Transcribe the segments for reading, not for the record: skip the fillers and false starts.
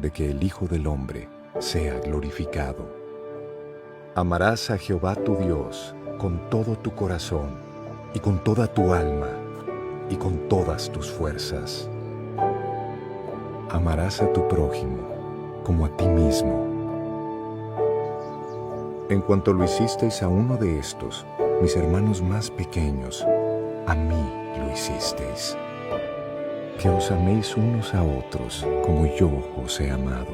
de que el Hijo del Hombre sea glorificado. Amarás a Jehová tu Dios con todo tu corazón y con toda tu alma y con todas tus fuerzas. Amarás a tu prójimo como a ti mismo. En cuanto lo hicisteis a uno de estos, mis hermanos más pequeños, a mí lo hicisteis. Que os améis unos a otros como yo os he amado.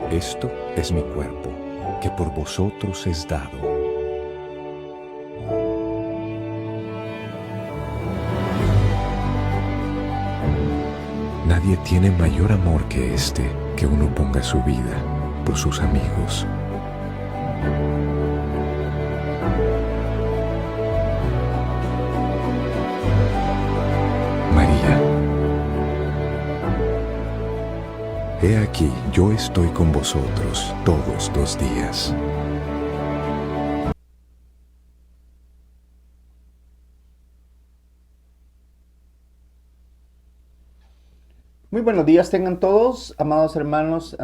Esto es mi cuerpo, que por vosotros es dado. Nadie tiene mayor amor que este, que uno ponga su vida por sus amigos. María. He aquí, yo estoy con vosotros todos los días. Muy buenos días tengan todos, amados hermanos.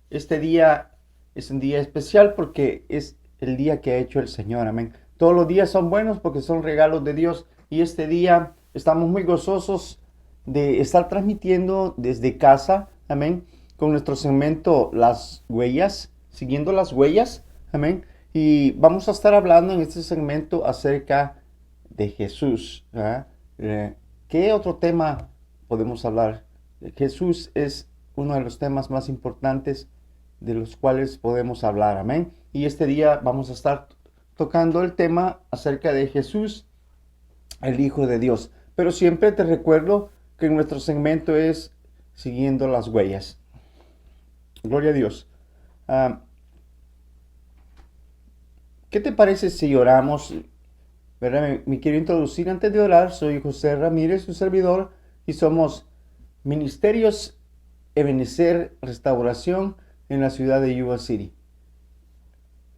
Este día es un día especial porque es el día que ha hecho el Señor, amén. Todos los días son buenos porque son regalos de Dios y este día estamos muy gozosos de estar transmitiendo desde casa, amén, con nuestro segmento Las Huellas, siguiendo las huellas, amén. Y vamos a estar hablando en este segmento acerca de Jesús. ¿Qué otro tema podemos hablar? Jesús es uno de los temas más importantes de los cuales podemos hablar, amén. Y este día vamos a estar tocando el tema acerca de Jesús, el Hijo de Dios. Pero siempre te recuerdo que nuestro segmento es siguiendo las huellas. Gloria a Dios. ¿Qué te parece si oramos? ¿Verdad? Me quiero introducir antes de orar. Soy José Ramírez, su servidor, y somos Ministerios Ebenezer Restauración en la ciudad de Yuba City.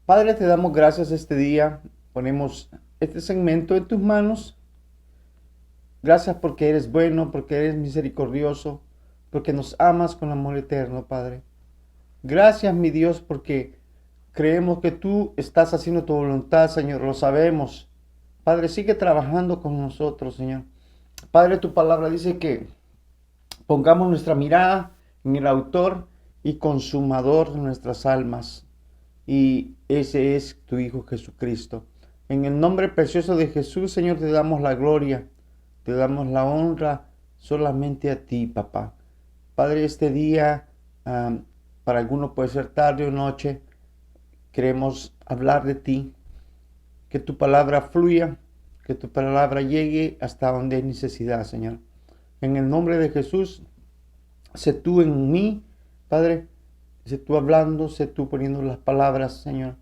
Padre, te damos gracias este día. Ponemos este segmento en tus manos. Gracias porque eres bueno, porque eres misericordioso, porque nos amas con amor eterno, Padre. Gracias, mi Dios, porque creemos que tú estás haciendo tu voluntad, Señor. Lo sabemos. Padre, sigue trabajando con nosotros, Señor. Padre, tu palabra dice que pongamos nuestra mirada en el autor y consumador de nuestras almas. Y ese es tu Hijo Jesucristo. En el nombre precioso de Jesús, Señor, te damos la gloria, te damos la honra solamente a ti, papá. Padre, este día, para algunos puede ser tarde o noche, queremos hablar de ti, que tu palabra fluya, que tu palabra llegue hasta donde hay necesidad, Señor. En el nombre de Jesús, sé tú en mí, Padre, sé tú hablando, sé tú poniendo las palabras, Señor.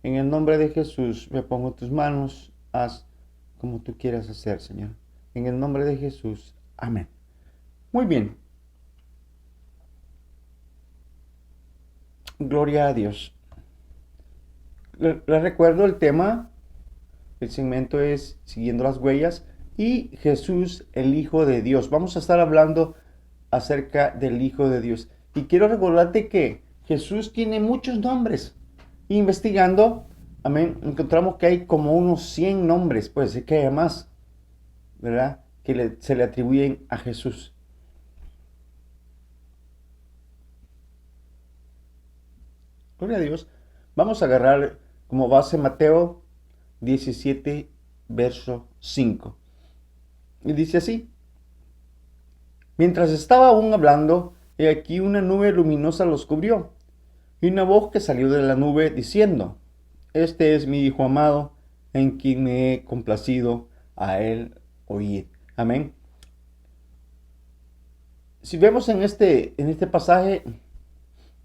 En el nombre de Jesús, me pongo en tus manos, haz como tú quieras hacer, Señor. En el nombre de Jesús, amén. Muy bien. Gloria a Dios. Les recuerdo el tema, el segmento es Siguiendo las Huellas y Jesús, el Hijo de Dios. Vamos a estar hablando acerca del Hijo de Dios. Y quiero recordarte que Jesús tiene muchos nombres. Investigando, amén, encontramos que hay como unos 100 nombres, puede ser que haya más, ¿verdad? Que se le atribuyen a Jesús. Gloria a Dios. Vamos a agarrar como base Mateo 17, verso 5. Y dice así: mientras estaba aún hablando, he aquí una nube luminosa los cubrió, y una voz que salió de la nube diciendo: este es mi Hijo amado, en quien me he complacido, a él oíd. Amén. Si vemos en este pasaje,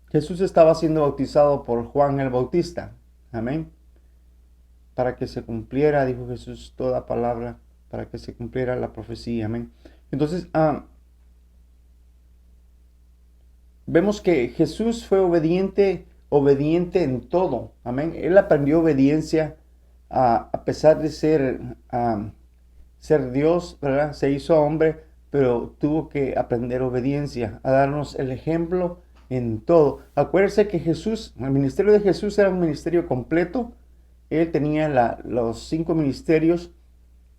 Jesús estaba siendo bautizado por Juan el Bautista. Amén. Para que se cumpliera, dijo Jesús, toda palabra, para que se cumpliera la profecía. Amén. Entonces, vemos que Jesús fue obediente en todo. Amén. Él aprendió obediencia a pesar de ser Dios, ¿verdad? Se hizo hombre pero tuvo que aprender obediencia, a darnos el ejemplo en todo. Acuérdense que Jesús, el ministerio de Jesús era un ministerio completo. Él tenía los 5 ministerios: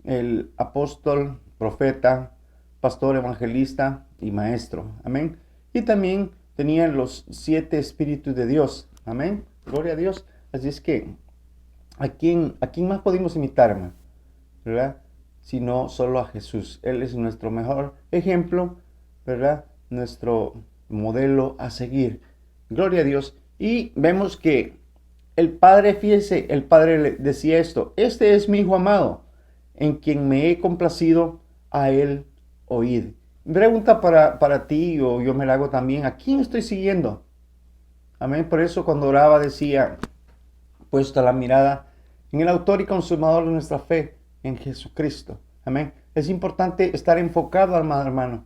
el apóstol, profeta, pastor, evangelista y maestro. Amén. Y también tenía los 7 espíritus de Dios. Amén. Gloria a Dios. Así es que, ¿a quién más podemos imitar, hermano? ¿Verdad? Sino solo a Jesús. Él es nuestro mejor ejemplo, ¿verdad? Nuestro modelo a seguir. Gloria a Dios. Y vemos que el Padre, fíjese, el Padre le decía esto: este es mi Hijo amado, en quien me he complacido, a él oíd. Pregunta para ti, o yo me la hago también: ¿a quién estoy siguiendo? Amén. Por eso cuando oraba decía: puesta la mirada en el autor y consumador de nuestra fe, en Jesucristo. Amén. Es importante estar enfocado, amado hermano,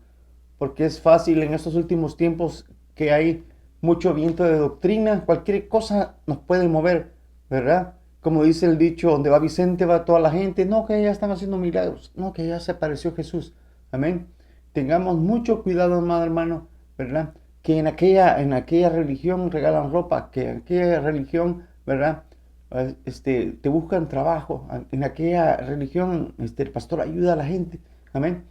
porque es fácil en estos últimos tiempos que hay mucho viento de doctrina. Cualquier cosa nos puede mover, ¿verdad? Como dice el dicho: donde va Vicente va toda la gente. No, que ya están haciendo milagros. No, que ya se apareció Jesús. Amén. Tengamos mucho cuidado, amado hermano, ¿verdad? Que en aquella religión regalan ropa, que en aquella religión, ¿verdad? Te buscan trabajo. En aquella religión, el pastor ayuda a la gente. Amén.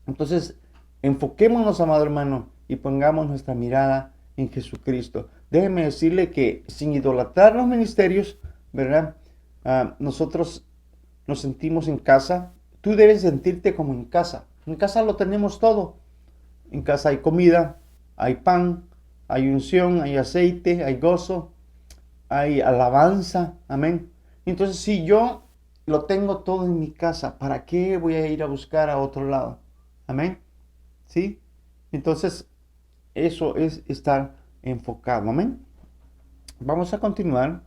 Entonces, enfoquémonos, amado hermano, y pongamos nuestra mirada en Jesucristo. Déjeme decirle que sin idolatrar los ministerios, ¿verdad? Nosotros nos sentimos en casa. Tú debes sentirte como en casa. En casa lo tenemos todo. En casa hay comida, hay pan, hay unción, hay aceite, hay gozo, hay alabanza. Amén. Entonces, si yo lo tengo todo en mi casa, ¿para qué voy a ir a buscar a otro lado? Amén. ¿Sí? Entonces, eso es estar enfocado. Amén. Vamos a continuar.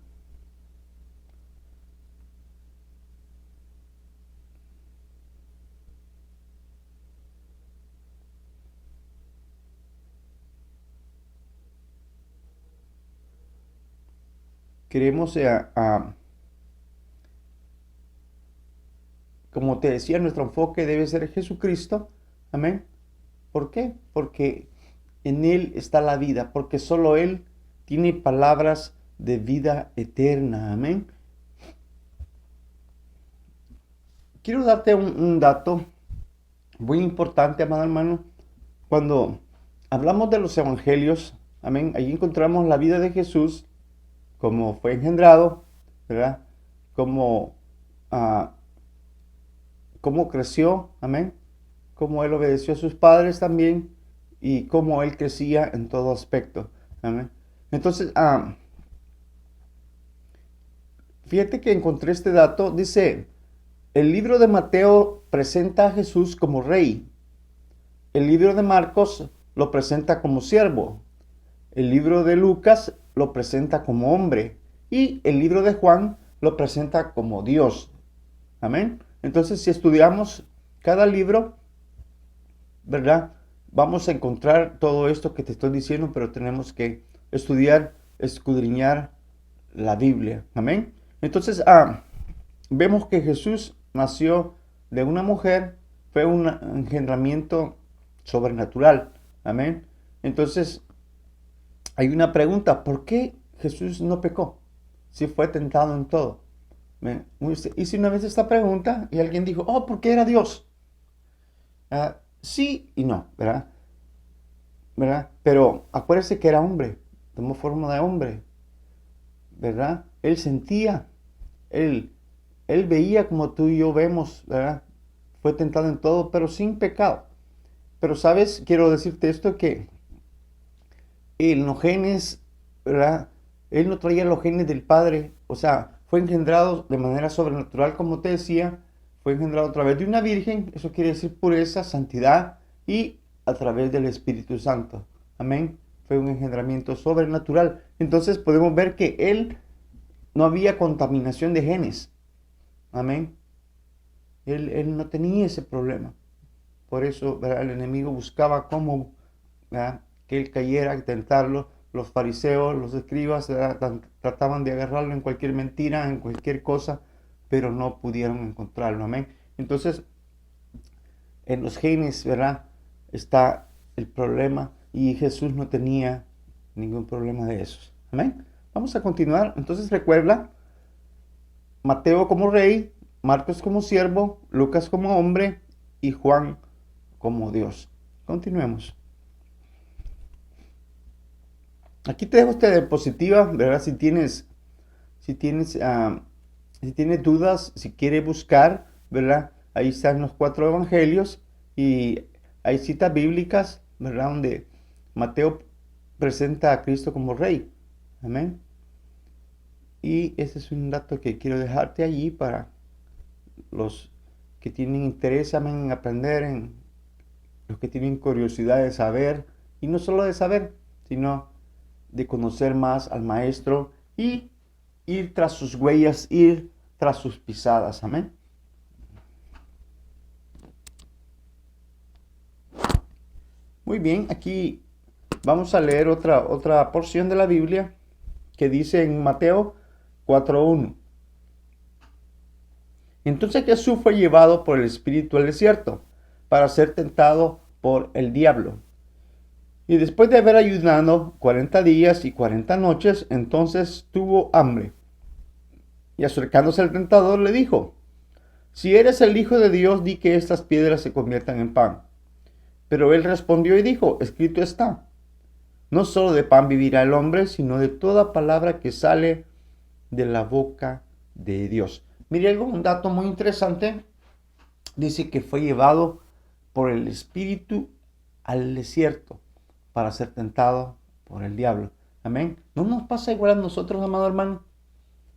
Queremos, como te decía, nuestro enfoque debe ser Jesucristo. Amén. ¿Por qué? Porque en Él está la vida, porque solo Él tiene palabras de vida eterna. Amén. Quiero darte un dato muy importante, amado hermano. Cuando hablamos de los evangelios, amén, allí encontramos la vida de Jesús, cómo fue engendrado, ¿verdad? Cómo, cómo creció, amén. Cómo Él obedeció a sus padres también, y cómo Él crecía en todo aspecto, amén. Entonces, fíjate que encontré este dato. Dice: el libro de Mateo presenta a Jesús como rey. El libro de Marcos lo presenta como siervo. El libro de Lucas lo presenta como hombre. Y el libro de Juan lo presenta como Dios. Amén. Entonces, si estudiamos cada libro, ¿verdad? Vamos a encontrar todo esto que te estoy diciendo, pero tenemos que estudiar, escudriñar la Biblia. Amén. Entonces, vemos que Jesús nació de una mujer. Fue un engendramiento sobrenatural. Amén. Entonces, hay una pregunta: ¿por qué Jesús no pecó si fue tentado en todo? Hice una vez esta pregunta y alguien dijo: oh, porque era Dios. Sí y no, ¿verdad? Pero acuérdese que era hombre, tomó forma de hombre, ¿verdad? Él sentía, él, él veía como tú y yo vemos, ¿verdad? Fue tentado en todo, pero sin pecado. Pero, ¿sabes? Quiero decirte esto, que en los genes, ¿verdad? Él no traía los genes del Padre. O sea, fue engendrado de manera sobrenatural, como te decía. Fue engendrado a través de una virgen. Eso quiere decir pureza, santidad, y a través del Espíritu Santo. Amén. Fue un engendramiento sobrenatural. Entonces podemos ver que él no había contaminación de genes. Amén. Él no tenía ese problema. Por eso, ¿verdad?, el enemigo buscaba cómo, ¿verdad?, que él cayera, tentarlo. Los fariseos, los escribas, trataban de agarrarlo en cualquier mentira, en cualquier cosa, pero no pudieron encontrarlo. Amén. Entonces, en los genes, ¿verdad? Está el problema y Jesús no tenía ningún problema de esos. Amén. Vamos a continuar. Entonces recuerda, Mateo como rey, Marcos como siervo, Lucas como hombre y Juan como Dios. Continuemos. Aquí te dejo esta diapositiva, ¿verdad? Si tienes dudas, si quieres buscar, ¿verdad? Ahí están los 4 evangelios y hay citas bíblicas, ¿verdad? Donde Mateo presenta a Cristo como rey. Amén. Y ese es un dato que quiero dejarte allí para los que tienen interés, amén, en aprender, en los que tienen curiosidad de saber, y no solo de saber, sino de conocer más al Maestro y ir tras sus huellas, ir tras sus pisadas. Amén. Muy bien, aquí vamos a leer otra porción de la Biblia que dice en Mateo 4:1. Entonces Jesús fue llevado por el Espíritu al desierto para ser tentado por el diablo. Y después de haber ayunado 40 días y 40 noches, entonces tuvo hambre. Y acercándose al tentador le dijo: si eres el Hijo de Dios, di que estas piedras se conviertan en pan. Pero él respondió y dijo: escrito está, no solo de pan vivirá el hombre, sino de toda palabra que sale de la boca de Dios. Mire un dato muy interesante. Dice que fue llevado por el Espíritu al desierto para ser tentado por el diablo. Amén. ¿No nos pasa igual a nosotros, amado hermano?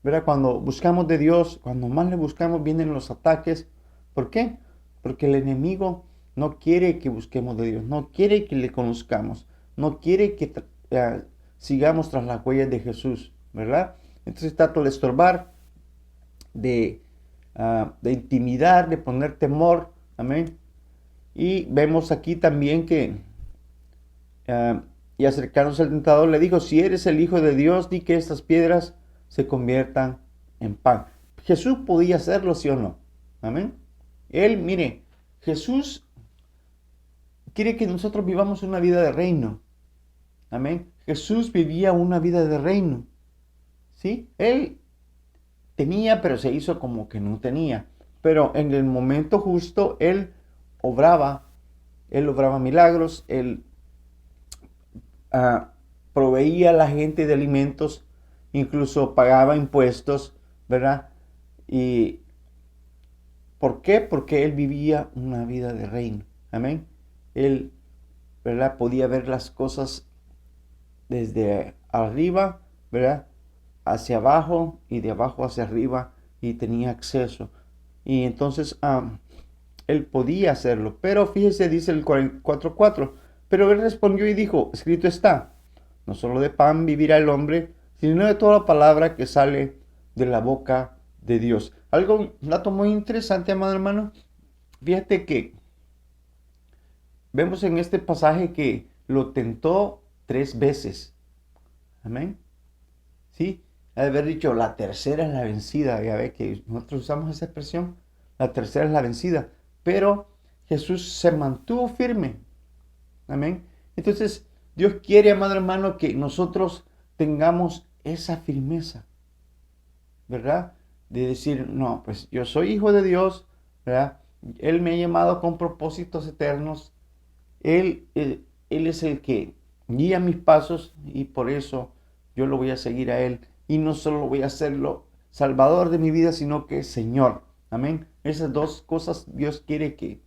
¿Verdad? Cuando buscamos de Dios, cuando más le buscamos, vienen los ataques. ¿Por qué? Porque el enemigo no quiere que busquemos de Dios, no quiere que le conozcamos, no quiere que sigamos tras las huellas de Jesús, ¿verdad? Entonces trata de estorbar, de intimidar, de poner temor. Amén. Y vemos aquí también que y acercándose al tentador le dijo: si eres el Hijo de Dios, di que estas piedras se conviertan en pan. Jesús podía hacerlo, ¿sí o no? Amén. Él, mire, Jesús quiere que nosotros vivamos una vida de reino. Amén. Jesús vivía una vida de reino. ¿Sí? Él tenía, pero se hizo como que no tenía. Pero en el momento justo, Él obraba milagros, Él proveía a la gente de alimentos, incluso pagaba impuestos, ¿verdad? ¿Y por qué? Porque Él vivía una vida de reino. Amén. Él, ¿verdad? Podía ver las cosas desde arriba, ¿verdad? Hacia abajo y de abajo hacia arriba, y tenía acceso. Y entonces Él podía hacerlo. Pero fíjese, dice el 4:4. Pero él respondió y dijo: escrito está, no solo de pan vivirá el hombre, sino de toda palabra que sale de la boca de Dios. Un dato muy interesante, amado hermano. Fíjate que vemos en este pasaje que lo tentó 3 veces. Amén. ¿Sí? Ha de haber dicho: la tercera es la vencida. Ya ve que nosotros usamos esa expresión. La tercera es la vencida. Pero Jesús se mantuvo firme. Amén. Entonces, Dios quiere, amado hermano, que nosotros tengamos esa firmeza, ¿verdad? De decir: no, pues yo soy hijo de Dios, ¿verdad? Él me ha llamado con propósitos eternos. Él es el que guía mis pasos, y por eso yo lo voy a seguir a Él. Y no solo voy a hacerlo Salvador de mi vida, sino que Señor. Amén. Esas dos cosas Dios quiere que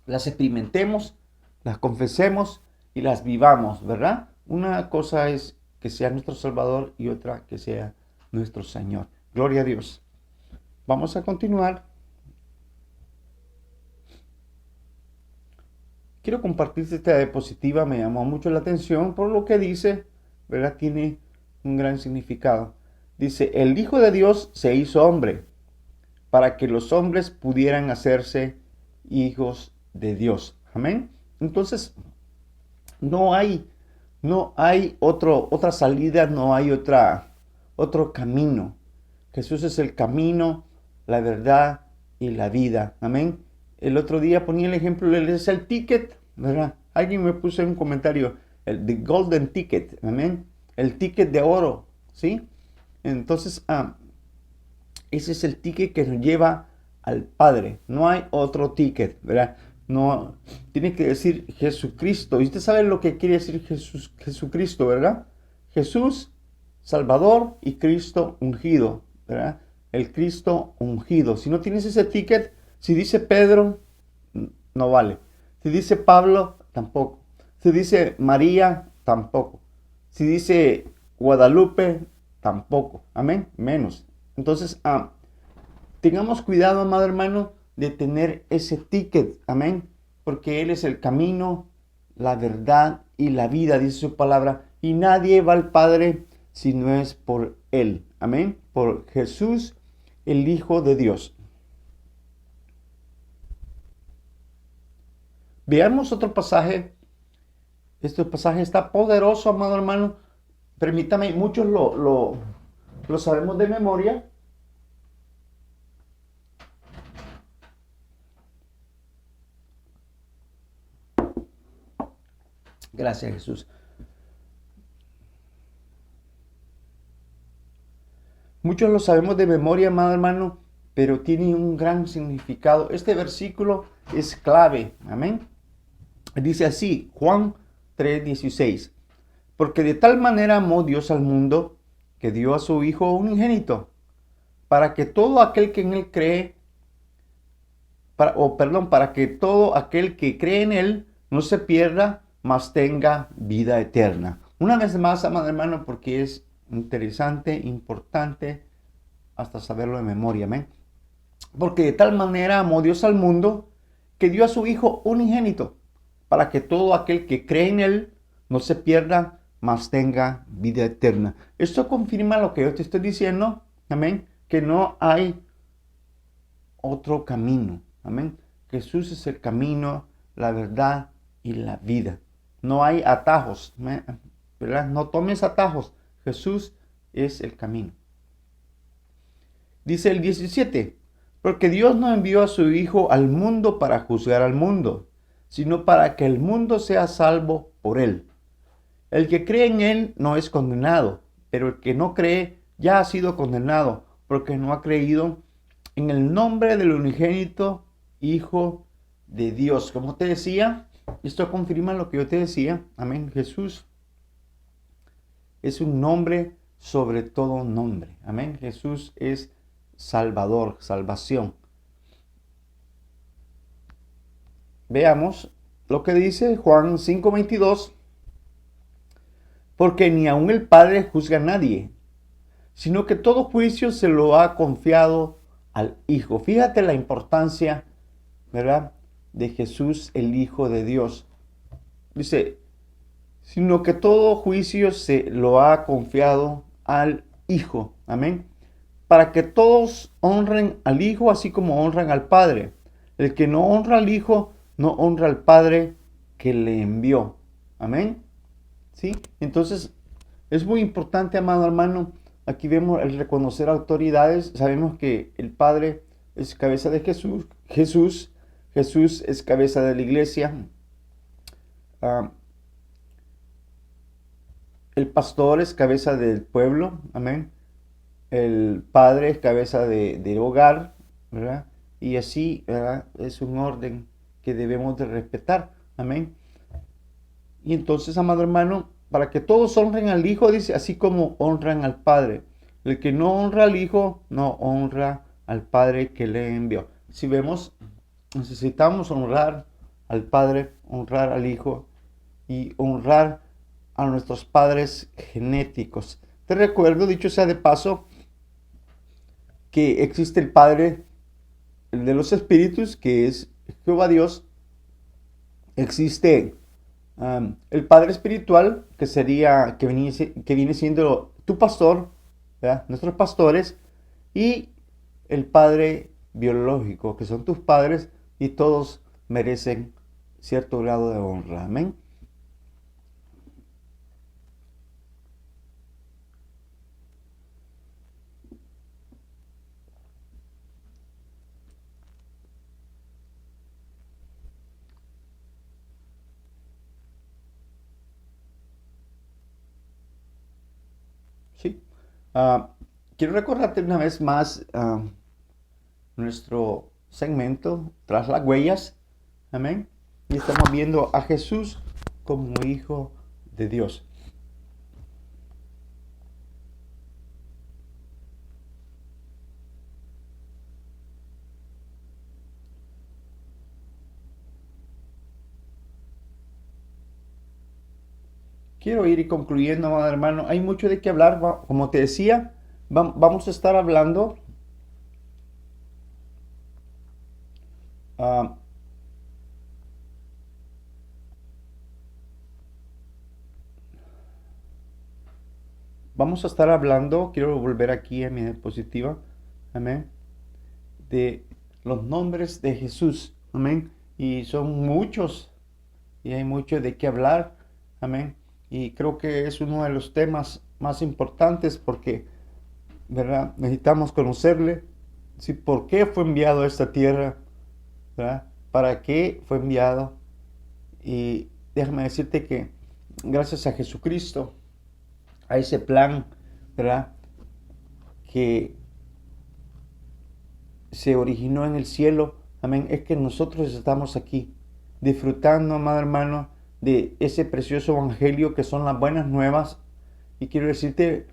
las experimentemos, las confesemos y las vivamos, ¿verdad? Una cosa es que sea nuestro Salvador y otra que sea nuestro Señor. Gloria a Dios. Vamos a continuar. Quiero compartirte esta diapositiva, me llamó mucho la atención por lo que dice, ¿verdad? Tiene un gran significado. Dice: el Hijo de Dios se hizo hombre para que los hombres pudieran hacerse hijos de Dios. Amén. Entonces, no hay otra salida, no hay otro camino. Jesús es el camino, la verdad y la vida. Amén. el otro día ponía el ejemplo, es el ticket, ¿verdad? Alguien me puso en un comentario, the golden ticket, amén, el ticket de oro, ¿sí? Entonces, ese es el ticket que nos lleva al Padre. No hay otro ticket, ¿verdad? No, tiene que decir Jesucristo. Y usted sabe lo que quiere decir Jesucristo, ¿verdad? Jesús, Salvador y Cristo ungido, ¿verdad? El Cristo ungido. Si no tienes ese ticket, si dice Pedro, no vale. Si dice Pablo, tampoco. Si dice María, tampoco. Si dice Guadalupe, tampoco. Amén. Menos. Entonces, tengamos cuidado, amado hermano, de tener ese ticket. Amén. Porque Él es el camino, la verdad y la vida, dice su palabra. Y nadie va al Padre si no es por Él. Amén. Por Jesús, el Hijo de Dios. Veamos otro pasaje. Este pasaje está poderoso, amado hermano. Permítame, muchos lo sabemos de memoria. Gracias, Jesús. Muchos lo sabemos de memoria, amado hermano, pero tiene un gran significado. Este versículo es clave. Amén. Dice así, Juan 3:16. Porque de tal manera amó Dios al mundo, que dio a su Hijo unigénito, para que todo aquel que en Él cree, para que todo aquel que cree en Él no se pierda, mas tenga vida eterna. Una vez más, amado hermano, porque es interesante, importante, hasta saberlo de memoria, amén. Porque de tal manera amó Dios al mundo, que dio a su Hijo unigénito, para que todo aquel que cree en Él no se pierda, mas tenga vida eterna. Esto confirma lo que yo te estoy diciendo, amén, que no hay otro camino, amén. Jesús es el camino, la verdad y la vida. No hay atajos, ¿verdad? No tomes atajos. Jesús es el camino. Dice el 17, porque Dios no envió a su Hijo al mundo para juzgar al mundo, sino para que el mundo sea salvo por él. El que cree en Él no es condenado, pero el que no cree ya ha sido condenado, porque no ha creído en el nombre del unigénito Hijo de Dios. Como te decía, esto confirma lo que yo te decía. Amén. Jesús es un nombre sobre todo nombre. Amén. Jesús es Salvador, salvación. Veamos lo que dice Juan 5:22. Porque ni aun el Padre juzga a nadie, sino que todo juicio se lo ha confiado al Hijo. Fíjate la importancia, ¿verdad?, de Jesús, el Hijo de Dios. Dice, sino que todo juicio se lo ha confiado al Hijo. Amén. Para que todos honren al Hijo así como honran al Padre. El que no honra al Hijo, no honra al Padre que le envió. Amén. ¿Sí? Entonces, es muy importante, amado hermano, aquí vemos el reconocer autoridades. Sabemos que el Padre es cabeza de Jesús es cabeza de la iglesia. El pastor es cabeza del pueblo, amén. El Padre es cabeza del hogar, ¿verdad? Y así, ¿verdad?, es un orden que debemos de respetar, amén. Y entonces, amado hermano, para que todos honren al Hijo, dice, así como honran al Padre. El que no honra al Hijo, no honra al Padre que le envió. Si vemos, necesitamos honrar al Padre, honrar al Hijo y honrar a nuestros padres genéticos. Te recuerdo, dicho sea de paso, que existe el Padre de los Espíritus, que es Jehová Dios. Existe el Padre espiritual, que sería, que viene siendo tu pastor, ¿verdad?, nuestros pastores, y el Padre biológico, que son tus padres, y todos merecen cierto grado de honra. Amén. Ah, quiero recordarte una vez más nuestro segmento Tras las Huellas. Amén. Y estamos viendo a Jesús como Hijo de Dios. Quiero ir concluyendo, amado hermano. Hay mucho de qué hablar. Como te decía, vamos a estar hablando ah, quiero volver aquí a mi diapositiva, amén, de los nombres de Jesús, amén, y son muchos, y hay mucho de qué hablar, amén, y creo que es uno de los temas más importantes porque, ¿verdad? Necesitamos conocerle, sí, por qué fue enviado a esta tierra, ¿verdad? ¿Para qué fue enviado? Y déjame decirte que gracias a Jesucristo, a ese plan, ¿verdad? Que se originó en el cielo, amén, es que nosotros estamos aquí disfrutando, amado hermano, de ese precioso evangelio que son las buenas nuevas. Y quiero decirte,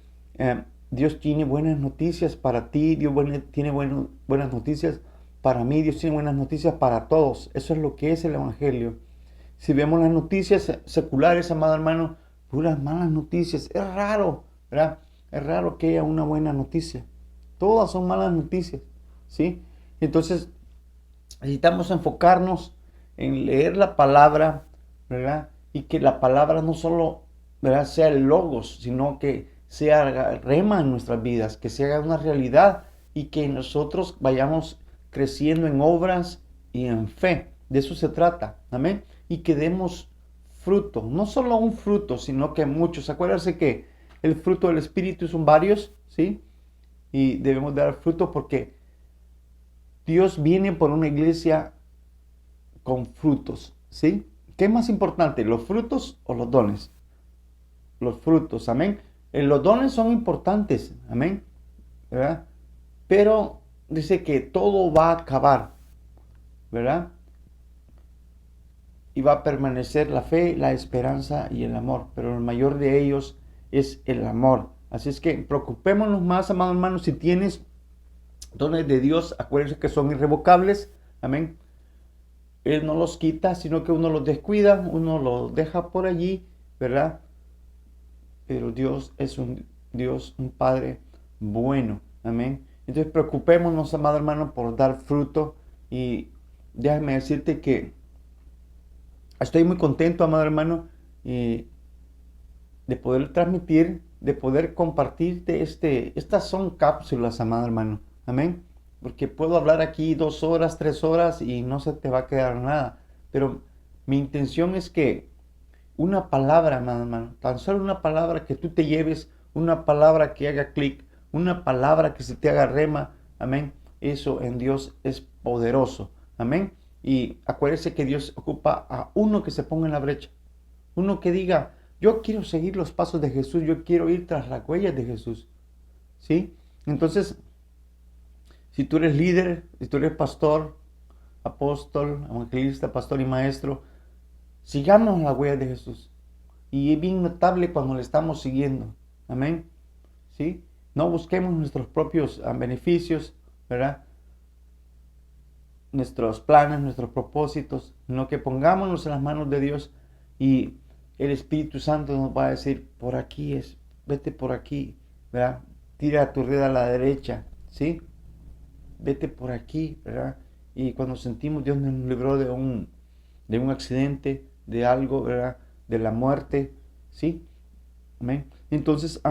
Dios tiene buenas noticias para ti, Dios tiene buenas noticias para mí, Dios tiene buenas noticias para todos. Eso es lo que es el evangelio. Si vemos las noticias seculares, amado hermano, puras malas noticias. Es raro, ¿verdad? Es raro que haya una buena noticia. Todas son malas noticias, ¿sí? Entonces, necesitamos enfocarnos en leer la palabra, ¿verdad? Y que la palabra no solo, ¿verdad?, sea el logos, sino que sea rema en nuestras vidas, que se haga una realidad y que nosotros vayamos creciendo en obras y en fe. De eso se trata, amén. Y que demos fruto, no solo un fruto, sino que muchos. Acuérdense que el fruto del Espíritu son varios, ¿sí? Y debemos dar fruto porque Dios viene por una iglesia con frutos, ¿sí? ¿Qué es más importante, los frutos o los dones? Los frutos, amén. Los dones son importantes, amén, ¿verdad? Pero dice que todo va a acabar, ¿verdad? Y va a permanecer la fe, la esperanza y el amor, pero el mayor de ellos es el amor. Así es que preocupémonos más, amados hermanos, si tienes dones de Dios, acuérdense que son irrevocables, amén. Él no los quita, sino que uno los descuida, uno los deja por allí, ¿verdad? Pero Dios es un Dios, un Padre bueno, amén. Entonces preocupémonos, amado hermano, por dar fruto. Y déjame decirte que estoy muy contento, amado hermano, de poder transmitir, de poder compartirte estas son cápsulas, amado hermano, amén. Porque puedo hablar aquí 2 horas, 3 horas y no se te va a quedar nada. Pero mi intención es que una palabra, amado hermano, tan solo una palabra que tú te lleves, una palabra que haga clic, una palabra que se te haga rema, amén. Eso en Dios es poderoso, amén. Y acuérdese que Dios ocupa a uno que se ponga en la brecha, uno que diga, yo quiero seguir los pasos de Jesús, yo quiero ir tras las huellas de Jesús, ¿sí? Entonces, si tú eres líder, si tú eres pastor, apóstol, evangelista, pastor y maestro, sigamos las huellas de Jesús. Y es bien notable cuando le estamos siguiendo. Amén. ¿Sí? No busquemos nuestros propios beneficios, ¿verdad? Nuestros planes, nuestros propósitos, sino que pongámonos en las manos de Dios y el Espíritu Santo nos va a decir, por aquí es, vete por aquí, ¿verdad? Tira tu red a la derecha, ¿sí? Vete por aquí, ¿verdad? Y cuando sentimos, Dios nos libró de un accidente, de algo, ¿verdad? De la muerte, ¿sí? Amén. Entonces,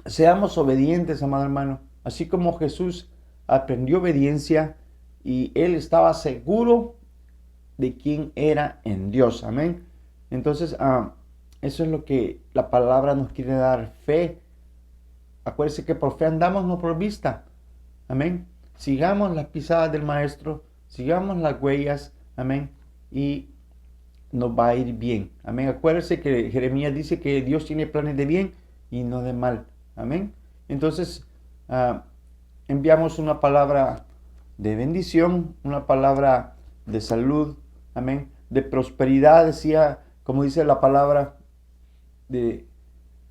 seamos obedientes, amado hermano. Así como Jesús aprendió obediencia y él estaba seguro de quién era en Dios. Amén. Entonces, eso es lo que la palabra nos quiere dar, fe. Acuérdense que por fe andamos, no por vista. Amén. Sigamos las pisadas del Maestro, sigamos las huellas, amén, y nos va a ir bien. Amén. Acuérdense que Jeremías dice que Dios tiene planes de bien y no de mal. Amén. Entonces, enviamos una palabra de bendición, una palabra de salud, amén, de prosperidad, decía, como dice la palabra,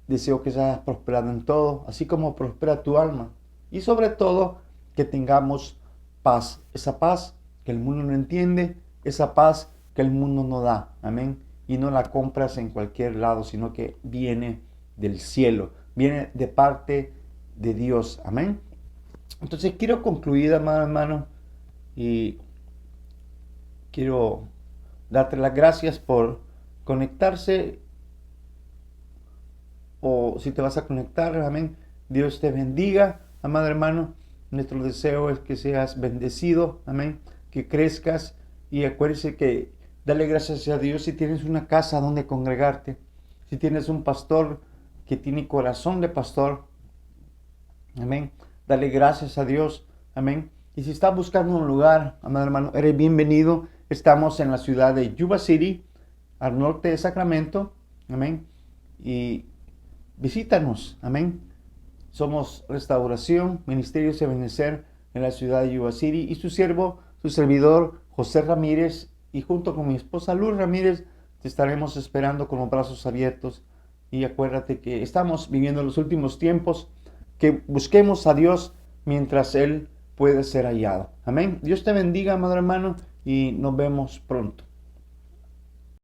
deseo que seas prosperado en todo, así como prospera tu alma. Y sobre todo, que tengamos paz, esa paz que el mundo no entiende, esa paz que el mundo no da, amén. Y no la compras en cualquier lado, sino que viene del cielo, viene de parte de Dios, amén. Entonces quiero concluir, amado hermano, y quiero darte las gracias por conectarse, o si te vas a conectar, amén. Dios te bendiga, amado hermano. Nuestro deseo es que seas bendecido, amén, que crezcas, y acuérdese que dale gracias a Dios si tienes una casa donde congregarte, si tienes un pastor que tiene corazón de pastor, amén. Dale gracias a Dios, amén. Y si estás buscando un lugar, amado hermano, eres bienvenido. Estamos en la ciudad de Yuba City, al norte de Sacramento, amén. Y visítanos, amén. Somos Restauración, Ministerios Ebenecer en la ciudad de Yuba City, y su siervo, su servidor, José Ramírez, y junto con mi esposa Luz Ramírez, te estaremos esperando con los brazos abiertos. Y acuérdate que estamos viviendo los últimos tiempos, que busquemos a Dios mientras Él puede ser hallado. Amén. Dios te bendiga, amado hermano, y nos vemos pronto.